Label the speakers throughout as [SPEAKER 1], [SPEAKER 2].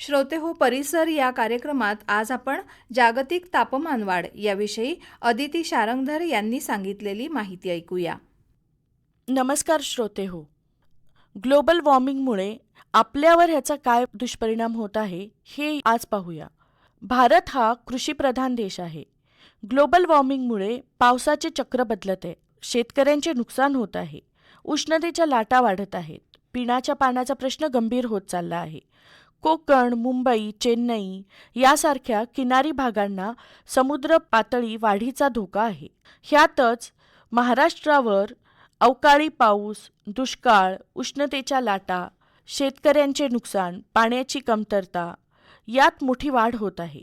[SPEAKER 1] श्रोते हो परिसर या कार्यक्रमात आज आपण जागतिक तापमानवाढ याविषयी अदिती शारंगधर यांनी सांगितलेली माहिती ऐकूया.
[SPEAKER 2] नमस्कार श्रोते हो. ग्लोबल वॉर्मिंगमुळे आपल्यावर ह्याचा काय दुष्परिणाम होत आहे हे आज पाहूया. भारत हा कृषीप्रधान देश आहे. ग्लोबल वॉर्मिंगमुळे पावसाचे चक्र बदलत आहे, शेतकऱ्यांचे नुकसान होत आहे, उष्णतेच्या लाटा वाढत आहेत, पिण्याच्या पाण्याचा प्रश्न गंभीर होत चालला आहे. कोकण, मुंबई, चेन्नई यासारख्या किनारी भागांना समुद्र पातळी वाढीचा धोका आहे. ह्यातच महाराष्ट्रावर अवकाळी पाऊस, दुष्काळ, उष्णतेच्या लाटा, शेतकऱ्यांचे नुकसान, पाण्याची कमतरता यात मोठी वाढ होत आहे.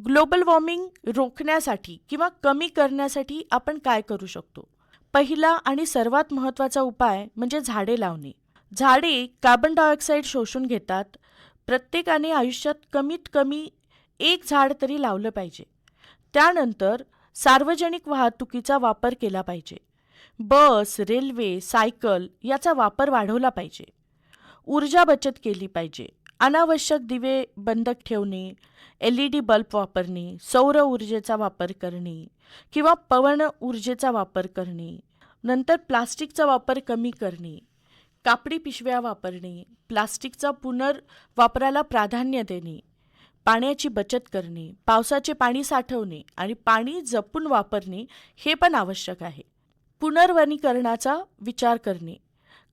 [SPEAKER 2] ग्लोबल वॉर्मिंग रोखण्यासाठी किंवा कमी करण्यासाठी आपण काय करू शकतो? पहिला आणि सर्वात महत्त्वाचा उपाय म्हणजे झाडे लावणे. झाडे कार्बन डायऑक्साईड शोषून घेतात. प्रत्येकाने आयुष्यात कमीत कमी एक झाड तरी लावलं पाहिजे. त्यानंतर सार्वजनिक वाहतुकीचा वापर केला पाहिजे. बस, रेल्वे, सायकल याचा वापर वाढवला पाहिजे. ऊर्जा बचत केली पाहिजे. अनावश्यक दिवे बंद ठेवणे, LED बल्ब वापरणे, सौर ऊर्जेचा वापर करणे किंवा पवन ऊर्जेचा वापर करणे. नंतर प्लास्टिकचा वापर कमी करणे, कापडी पिशव्या वापरणे, प्लास्टिकचा पुनर्वापराला प्राधान्य देणे, पाण्याची बचत करणे, पावसाचे पाणी साठवणे आणि पाणी जपून वापरणे हे पण आवश्यक आहे. पुनर्वनीकरणाचा विचार करणे,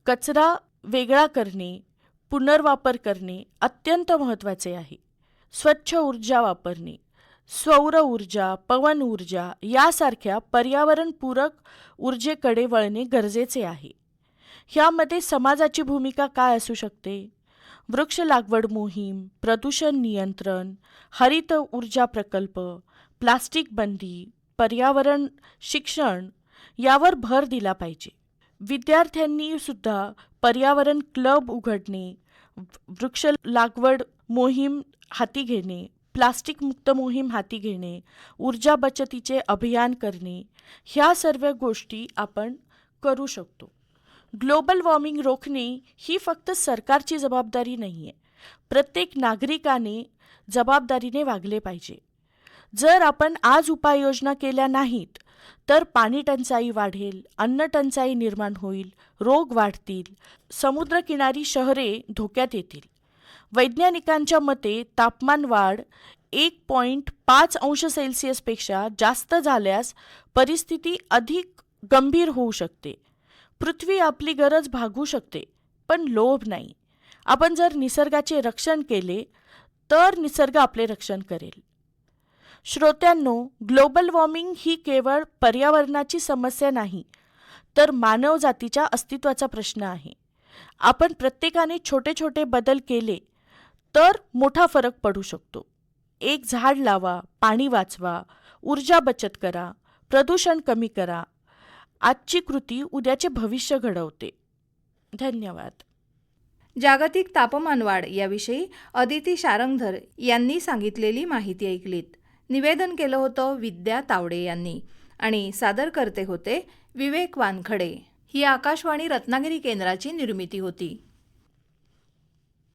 [SPEAKER 2] कचरा वेगळा करणे, पुनर्वापर करणे अत्यंत महत्त्वाचे आहे. स्वच्छ ऊर्जा वापरणे, सौर ऊर्जा, पवन ऊर्जा यासारख्या पर्यावरणपूरक ऊर्जेकडे वळणे गरजेचे आहे. ह्यामध्ये समाजाची भूमिका काय असू शकते? वृक्ष लागवड मोहीम, प्रदूषण नियंत्रण, हरित ऊर्जा प्रकल्प, प्लास्टिक बंदी, पर्यावरण शिक्षण यावर भर दिला पाहिजे. विद्यार्थ्यांनी सुद्धा पर्यावरण क्लब उघडणे, वृक्ष लागवड मोहीम हाती घेणे, प्लास्टिक मुक्त मोहीम हाती घेणे, ऊर्जा बचतीचे अभियान करणे ह्या सर्व गोष्टी आपण करू शकतो. ग्लोबल वॉर्मिंग रोखणे ही फक्त सरकारची जबाबदारी नाही आहे. प्रत्येक नागरिकाने जबाबदारीने वागले पाहिजे. जर आपण आज उपाययोजना केल्या नाहीत तर पाणी टंचाई वाढेल, अन्न टंचाई निर्माण होईल, रोग वाढतील, समुद्रकिनारी शहरे धोक्यात येतील. वैज्ञानिकांच्या मते तापमान वाढ 1.5 अंश सेल्सिअसपेक्षा जास्त झाल्यास परिस्थिती अधिक गंभीर होऊ शकते. पृथ्वी आपली गरज भागवू शकते, पण लोभ नाही. आपण जर निसर्गाचे रक्षण केले तर निसर्ग आपले रक्षण करेल. श्रोत्यांनो, ग्लोबल वॉर्मिंग ही केवळ पर्यावरणाची समस्या नाही, तर मानवजातीच्या अस्तित्वाचा प्रश्न आहे. आपण प्रत्येकाने छोटे छोटे बदल केले तर मोठा फरक पडू शकतो. एक झाड लावा, पाणी वाचवा, ऊर्जा बचत करा, प्रदूषण कमी करा. आजची कृती उद्याचे भविष्य घडवते. धन्यवाद.
[SPEAKER 1] जागतिक तापमानवाढ याविषयी अदिती शारंगधर यांनी सांगितलेली माहिती ऐकलीत. निवेदन केलं होतं विद्या तावडे यांनी आणि सादर करते होते विवेक वानखडे. ही आकाशवाणी रत्नागिरी केंद्राची निर्मिती होती.